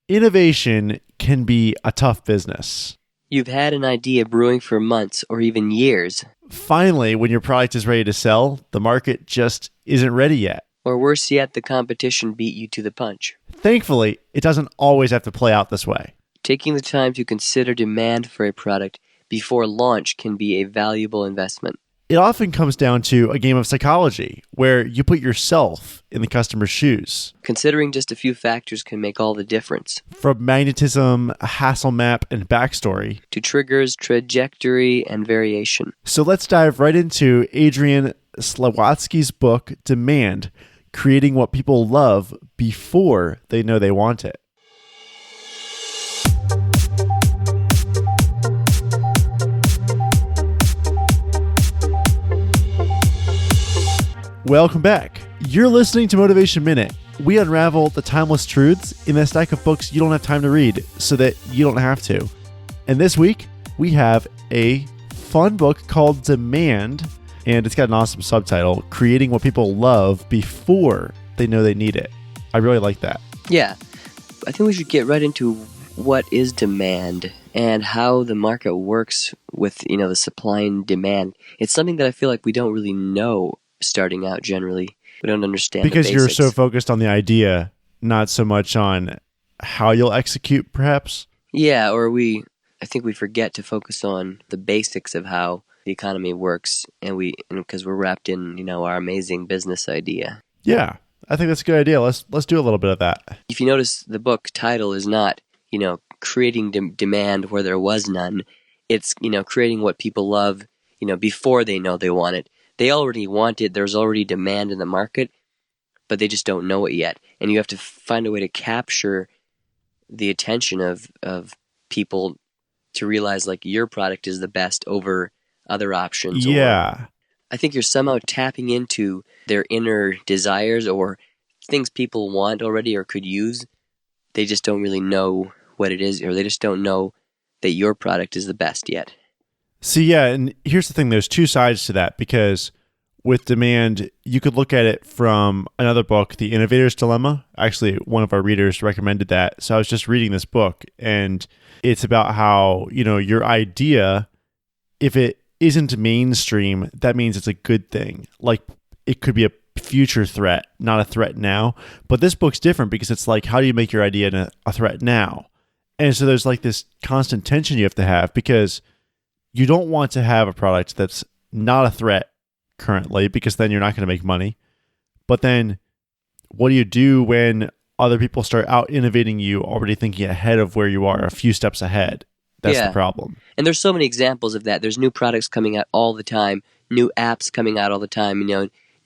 Innovation can be a tough business. You've had an idea brewing for months or even years. Finally, when your product is ready to sell, the market just isn't ready yet. Or worse yet, the competition beat you to the punch. Thankfully, it doesn't always have to play out this way. Taking the time to consider demand for a product before launch can be a valuable investment. It often comes down to a game of psychology, where you put yourself in the customer's shoes. Considering just a few factors can make all the difference. From magnetism, hassle map, and backstory, to triggers, trajectory, and variation. So let's dive right into Adrian Slywotzky's book, Demand, Creating What People Love Before They Know They Want It. Welcome back. You're listening to Motivation Minute. We unravel the timeless truths in a stack of books you don't have time to read so that you don't have to. And this week, we have a fun book called Demand, and it's got an awesome subtitle, Creating What People Love Before They Know They Need It. I really like that. Yeah. I think we should get right into what is demand and how the market works with, the supply and demand. It's something that I feel like we don't really know starting out generally. We don't understand because the you're basics. so focused on the idea, not so much on how you'll execute, perhaps. Yeah, or I think we forget to focus on the basics of how the economy works, and because we're wrapped in our amazing business idea. Yeah, I think that's a good idea. Let's do a little bit of that. If you notice, the book title is not creating demand where there was none. It's creating what people love before they know they want it. They already want it. There's already demand in the market, but they just don't know it yet. And you have to find a way to capture the attention of people to realize your product is the best over other options. Yeah. I think you're somehow tapping into their inner desires or things people want already or could use. They just don't really know what it is, or they just don't know that your product is the best yet. See, yeah, and here's the thing. There's two sides to that, because with demand, you could look at it from another book, The Innovators Dilemma. Actually, one of our readers recommended that. So I was just reading this book, and it's about how, your idea, if it isn't mainstream, that means it's a good thing. Like, it could be a future threat, not a threat now. But this book's different because it's like, how do you make your idea a threat now? And so there's this constant tension you have to have, because you don't want to have a product that's not a threat currently, because then you're not going to make money. But then what do you do when other people start out innovating you, already thinking ahead of where you are, a few steps ahead? That's the problem. And there's so many examples of that. There's new products coming out all the time, new apps coming out all the time,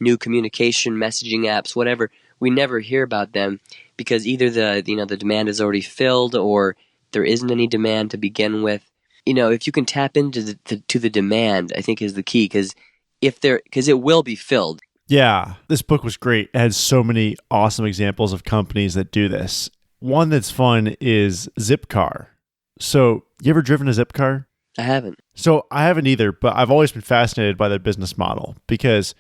new communication, messaging apps, whatever. We never hear about them because either the demand is already filled, or there isn't any demand to begin with. If you can tap into the demand, I think is the key, because it will be filled. Yeah, this book was great. It had so many awesome examples of companies that do this. One that's fun is Zipcar. So, you ever driven a Zipcar? I haven't. So, I haven't either, but I've always been fascinated by their business model, because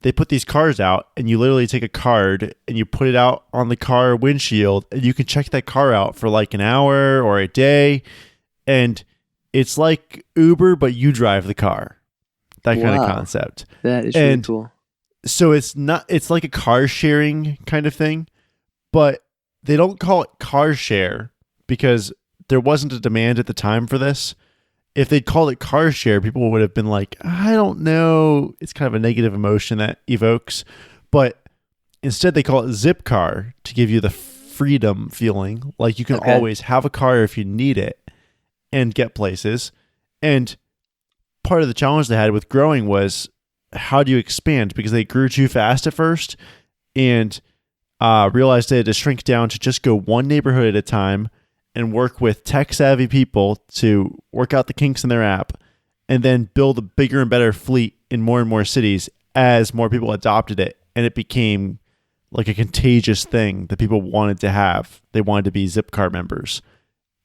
they put these cars out, and you literally take a card and you put it out on the car windshield, and you can check that car out for an hour or a day, and it's like Uber, but you drive the car. That kind of concept. That is really cool. So it's like a car sharing kind of thing, but they don't call it car share because there wasn't a demand at the time for this. If they'd called it car share, people would have been like, I don't know. It's kind of a negative emotion that evokes. But instead they call it Zipcar to give you the freedom feeling. Like you can always have a car if you need it and get places. And part of the challenge they had with growing was, how do you expand? Because they grew too fast at first and realized they had to shrink down to just go one neighborhood at a time and work with tech-savvy people to work out the kinks in their app, and then build a bigger and better fleet in more and more cities as more people adopted it. And it became like a contagious thing that people wanted to have. They wanted to be Zipcar members.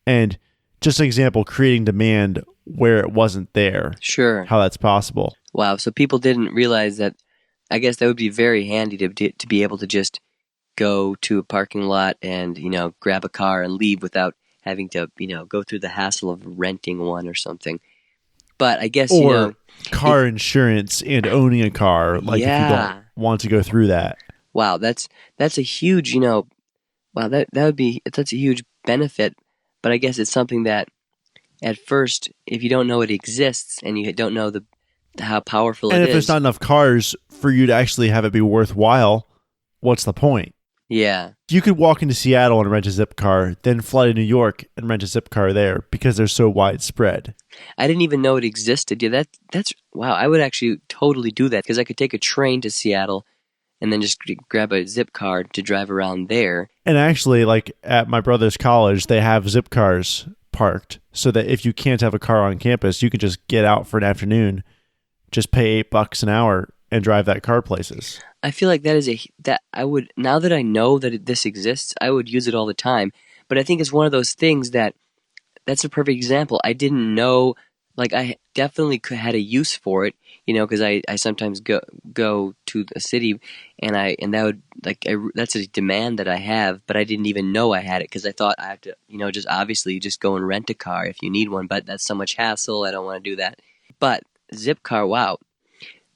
And just an example, creating demand where it wasn't there. Sure. How that's possible. Wow. So people didn't realize that. I guess that would be very handy to be able to just go to a parking lot and, grab a car and leave without having to, go through the hassle of renting one or something. But I guess, or car insurance and owning a car, like if you don't want to go through that. Wow, that's a huge, that's a huge benefit. But I guess it's something that at first, if you don't know it exists and you don't know how powerful it is. And if there's not enough cars for you to actually have it be worthwhile, what's the point? Yeah. You could walk into Seattle and rent a Zipcar, then fly to New York and rent a Zipcar there because they're so widespread. I didn't even know it existed. Yeah, that's wow. I would actually totally do that because I could take a train to Seattle and then just grab a Zipcar to drive around there. And actually, like at my brother's college, they have Zipcars parked so that if you can't have a car on campus, you can just get out for an afternoon, just pay $8 an hour and drive that car places. I feel like that I would, now that I know that this exists, I would use it all the time. But I think it's one of those things that's a perfect example. I didn't know, like I definitely had a use for it, because I sometimes go to a city and that would that's a demand that I have, but I didn't even know I had it because I thought I have to, just obviously just go and rent a car if you need one, but that's so much hassle. I don't want to do that. But Zipcar, wow.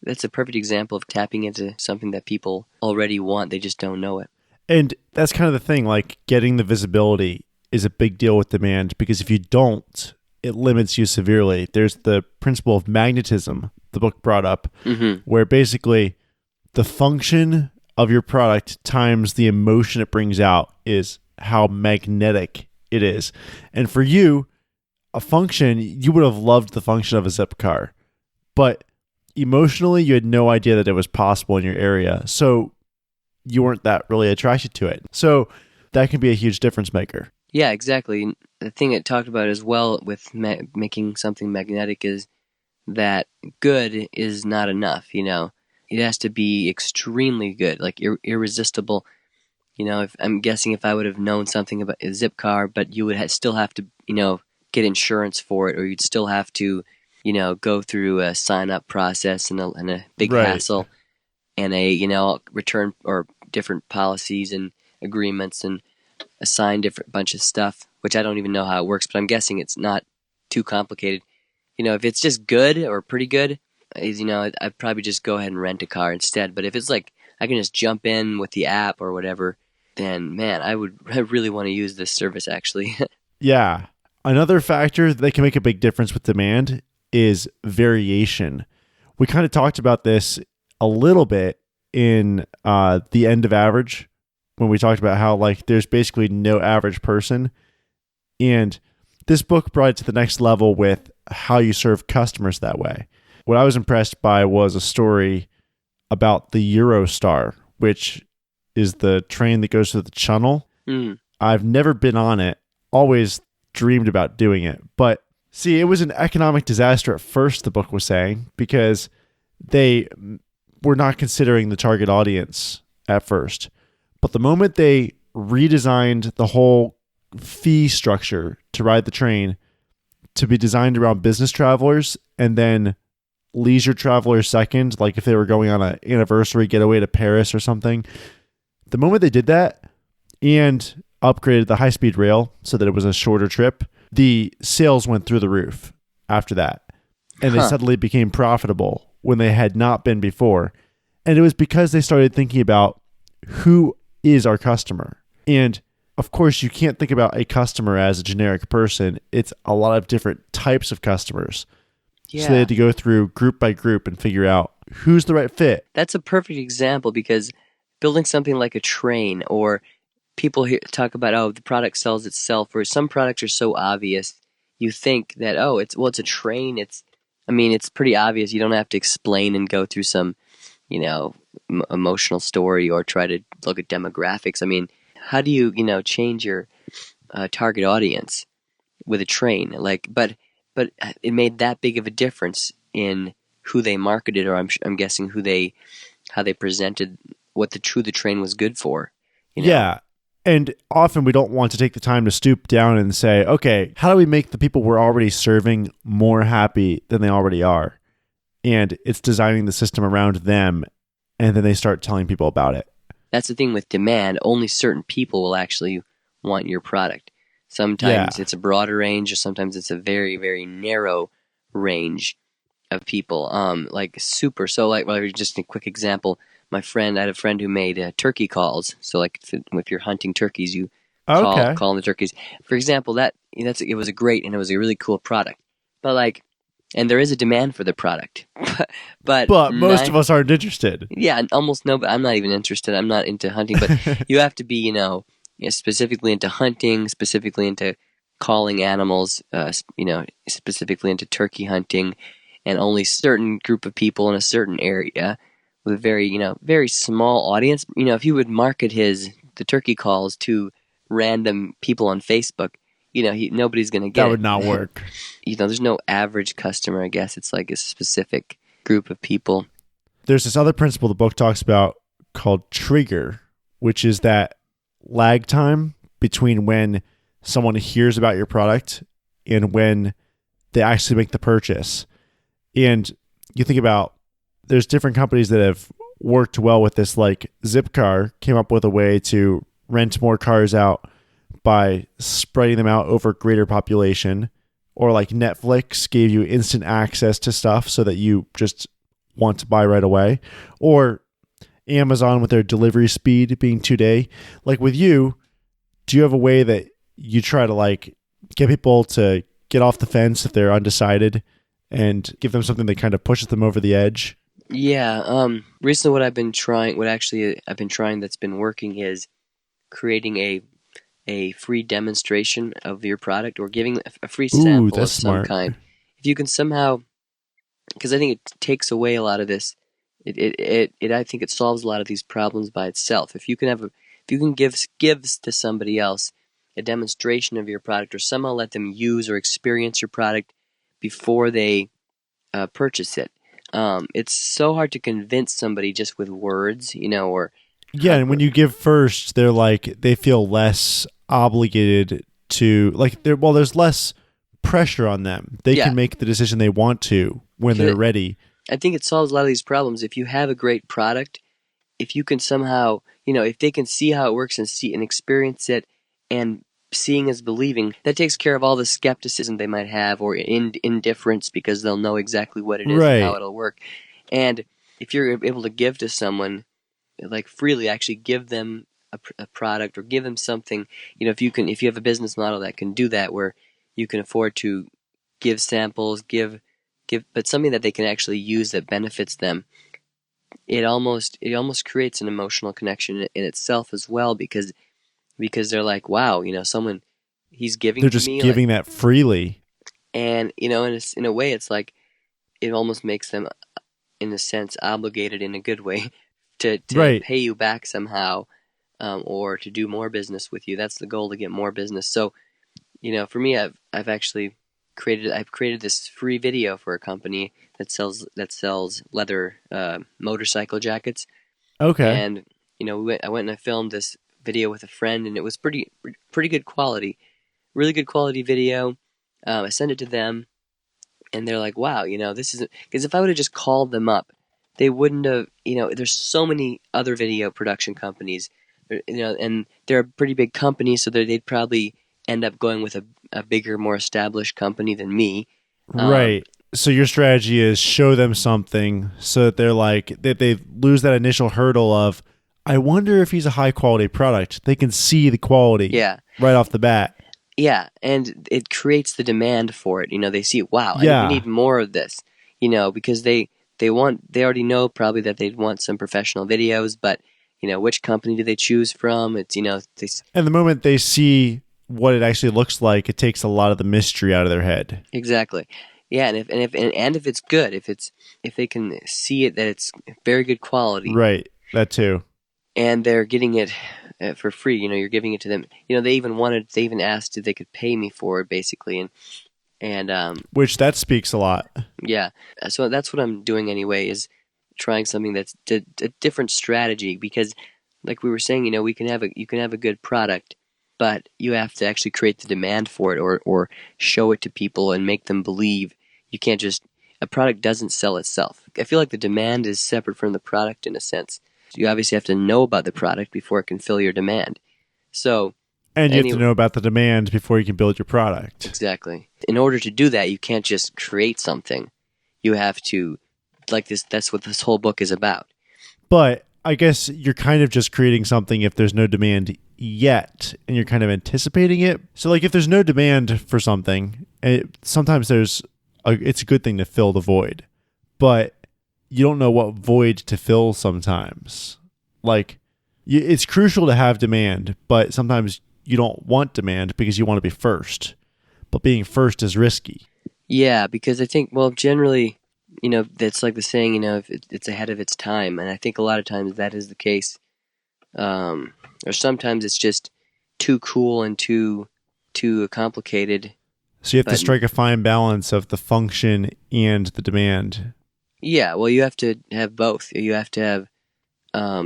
That's a perfect example of tapping into something that people already want. They just don't know it. And that's kind of the thing, like getting the visibility is a big deal with demand because if you don't, it limits you severely. There's the principle of magnetism, the book brought up, where basically the function of your product times the emotion it brings out is how magnetic it is. And for you, a function, you would have loved the function of a Zipcar, but emotionally, you had no idea that it was possible in your area. So you weren't that really attracted to it. So that can be a huge difference maker. Yeah, exactly. The thing it talked about as well with making something magnetic is that good is not enough, It has to be extremely good, like irresistible. If I'm guessing if I would have known something about a Zipcar, but you would still have to, get insurance for it, or you'd still have to go through a sign-up process and a big hassle and a, return or different policies and agreements and assign different bunch of stuff, which I don't even know how it works, but I'm guessing it's not too complicated. If it's just good or pretty good, I'd probably just go ahead and rent a car instead. But if it's like I can just jump in with the app or whatever, then, man, I really want to use this service, actually. Yeah. Another factor that can make a big difference with demand is variation. We kind of talked about this a little bit in the end of average when we talked about how like there's basically no average person. And this book brought it to the next level with how you serve customers that way. What I was impressed by was a story about the Eurostar, which is the train that goes through the Channel. I've never been on it, always dreamed about doing it. But see, it was an economic disaster at first, the book was saying, because they were not considering the target audience at first. But the moment they redesigned the whole fee structure to ride the train to be designed around business travelers and then leisure travelers second, like if they were going on an anniversary getaway to Paris or something, the moment they did that and upgraded the high-speed rail so that it was a shorter trip, the sales went through the roof after that. And they suddenly became profitable when they had not been before. And it was because they started thinking about who is our customer. And of course, you can't think about a customer as a generic person. It's a lot of different types of customers. Yeah. So they had to go through group by group and figure out who's the right fit. That's a perfect example because building something like a train, or people here talk about, oh, the product sells itself, or some products are so obvious. You think that, oh, it's a train. It's pretty obvious. You don't have to explain and go through some, emotional story or try to look at demographics. How do you, change your target audience with a train? But it made that big of a difference in who they marketed, or I'm guessing how they presented what the train was good for. Yeah. And often we don't want to take the time to stoop down and say, okay, how do we make the people we're already serving more happy than they already are? And it's designing the system around them, and then they start telling people about it. that's the thing with demand. Only certain people will actually want your product. Sometimes it's a broader range, or sometimes it's a very, very narrow range of people. Like super. So like, well, just a quick example. I had a friend who made turkey calls. So like, if you're hunting turkeys, you call the turkeys. For example, it was a great, and it was a really cool product. But like, and there is a demand for the product, but most of us aren't interested. Yeah, almost no. But I'm not even interested. I'm not into hunting. But you have to be, specifically into hunting, specifically into calling animals, specifically into turkey hunting, and only certain group of people in a certain area with a very small audience. If you would market the turkey calls to random people on Facebook, nobody's going to get it. That would not work. There's no average customer, I guess. It's like a specific group of people. There's this other principle the book talks about called trigger, which is that lag time between when someone hears about your product and when they actually make the purchase. And you think about, there's different companies that have worked well with this, like Zipcar came up with a way to rent more cars out by spreading them out over a greater population, or like Netflix gave you instant access to stuff so that you just want to buy right away, or Amazon with their delivery speed being 2-day. Like with you, do you have a way that you try to like get people to get off the fence if they're undecided and give them something that kind of pushes them over the edge? Yeah. Recently what I've been trying that's been working is creating a free demonstration of your product, or giving a free sample of some kind. If you can somehow, because I think it takes away a lot of this. I think it solves a lot of these problems by itself. If you can give to somebody else a demonstration of your product, or somehow let them use or experience your product before they purchase it. It's so hard to convince somebody just with words, or and when you give first, they feel less obligated to, there's less pressure on them. They can make the decision they want to when they're ready. I think it solves a lot of these problems. If you have a great product, if you can somehow, if they can see how it works and see and experience it, and seeing is believing, that takes care of all the skepticism they might have, or indifference, because they'll know exactly what it is and how it'll work. And if you're able to give to someone, like freely, actually give them a product, or give them something, if you have a business model that can do that, where you can afford to give samples, but something that they can actually use that benefits them, it almost creates an emotional connection in itself as well, because they're like, wow, someone, he's giving. They're just giving that freely, and in a way, it's like it almost makes them, in a sense, obligated in a good way to pay you back somehow, or to do more business with you. That's the goal, to get more business. So, for me, I've created this free video for a company that sells leather motorcycle jackets. Okay. And I went and I filmed this video with a friend, and it was pretty good quality, really good quality video. I sent it to them, and they're like, "Wow, this isn't," because if I would have just called them up, they wouldn't have. There's so many other video production companies, and they're a pretty big company, so they'd probably end up going with a bigger, more established company than me. Right. So your strategy is show them something so that they lose that initial hurdle of, I wonder if he's a high quality product. They can see the quality right off the bat. Yeah, and it creates the demand for it. They see, wow, we need more of this. Because they already know probably that they'd want some professional videos, but which company do they choose from? It's and the moment they see what it actually looks like, it takes a lot of the mystery out of their head. Exactly. Yeah, and if it's good, if they can see it that it's very good quality, right? That too. And they're getting it for free. You're giving it to them. They even asked if they could pay me for it, basically, and which that speaks a lot. Yeah, so that's what I'm doing anyway, is trying something that's a different strategy, because, like we were saying, you can have a good product, but you have to actually create the demand for it, or show it to people and make them believe. You can't just, a product doesn't sell itself. I feel like the demand is separate from the product in a sense. You obviously have to know about the product before it can fill your demand. So, and you have to know about the demand before you can build your product. Exactly. In order to do that, you can't just create something. You have to, like this. That's what this whole book is about. But I guess you're kind of just creating something if there's no demand yet, and you're kind of anticipating it. So, like, if there's no demand for something, sometimes it's a good thing to fill the void, but you don't know what void to fill sometimes. Like, it's crucial to have demand, but sometimes you don't want demand because you want to be first. But being first is risky. Yeah, because I think, well, generally, that's like the saying, if it's ahead of its time. And I think a lot of times that is the case. Or sometimes it's just too cool and too complicated. So you have to strike a fine balance of the function and the demand. Yeah, well, you have to have both. You have to have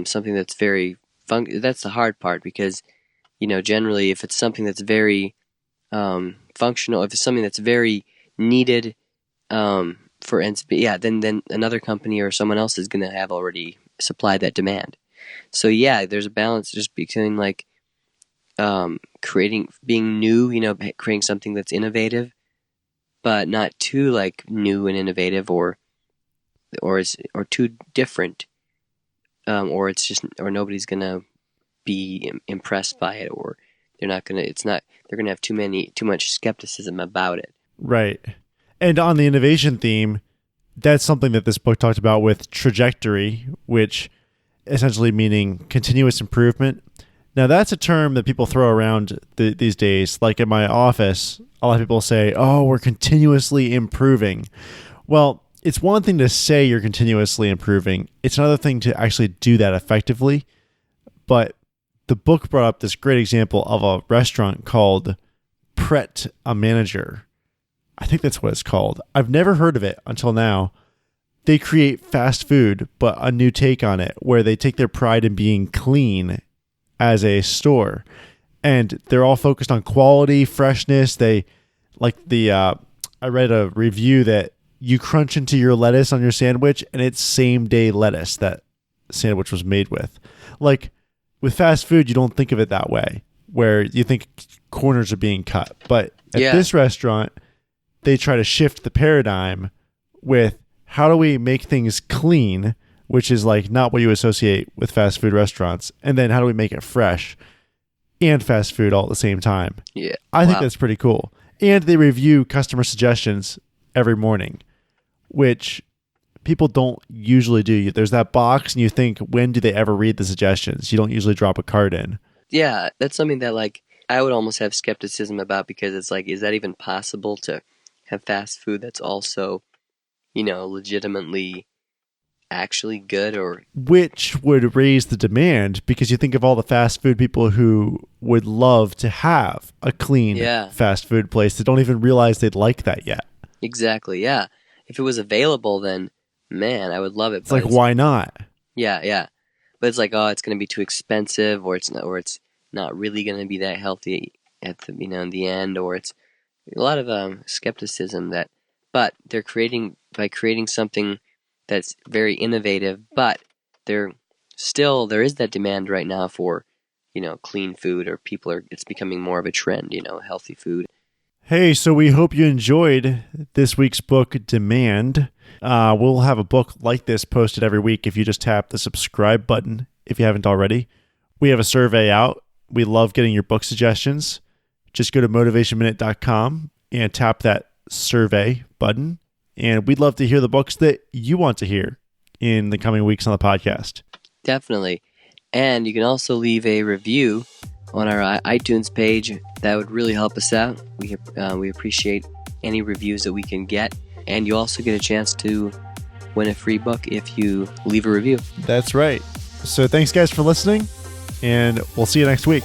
something that's very that's the hard part, because generally if it's something that's very functional, if it's something that's very needed for instance, then another company or someone else is going to have already supplied that demand. So yeah, there's a balance just between like being new, creating something that's innovative, but not too like new and innovative or too different, or nobody's gonna be impressed by it, or they're gonna have too much skepticism about it. Right. And on the innovation theme, that's something that this book talked about with trajectory, which essentially meaning continuous improvement. Now, that's a term that people throw around these days. Like in my office, a lot of people say, oh, we're continuously improving. Well, it's one thing to say you're continuously improving. It's another thing to actually do that effectively. But the book brought up this great example of a restaurant called Pret a Manager. I think that's what it's called. I've never heard of it until now. They create fast food, but a new take on it, where they take their pride in being clean as a store. And they're all focused on quality, freshness. They like I read a review that you crunch into your lettuce on your sandwich and it's same day lettuce that sandwich was made with. Like with fast food, you don't think of it that way, where you think corners are being cut. But at this restaurant, they try to shift the paradigm with how do we make things clean, which is like not what you associate with fast food restaurants. And then how do we make it fresh and fast food all at the same time? Yeah. I think that's pretty cool. And they review customer suggestions every morning, which people don't usually do. There's that box and you think, when do they ever read the suggestions? You don't usually drop a card in. Yeah, that's something that like I would almost have skepticism about, because it's like, is that even possible to have fast food that's also, legitimately actually good? Or which would raise the demand, because you think of all the fast food people who would love to have a clean fast food place that don't even realize they'd like that yet. Exactly, yeah. If it was available, then man, I would love it. It's like, why not? Yeah. But it's like, oh, it's going to be too expensive, or it's not really going to be that healthy at the in the end, or it's a lot of skepticism but they're creating something that's very innovative, but there is that demand right now for, clean food, or it's becoming more of a trend, healthy food. Hey, so we hope you enjoyed this week's book, Demand. We'll have a book like this posted every week if you just tap the subscribe button if you haven't already. We have a survey out. We love getting your book suggestions. Just go to motivationminute.com and tap that survey button. And we'd love to hear the books that you want to hear in the coming weeks on the podcast. Definitely. And you can also leave a review on our iTunes page. That would really help us out. We appreciate any reviews that we can get. And you also get a chance to win a free book if you leave a review. That's right. So thanks, guys, for listening. And we'll see you next week.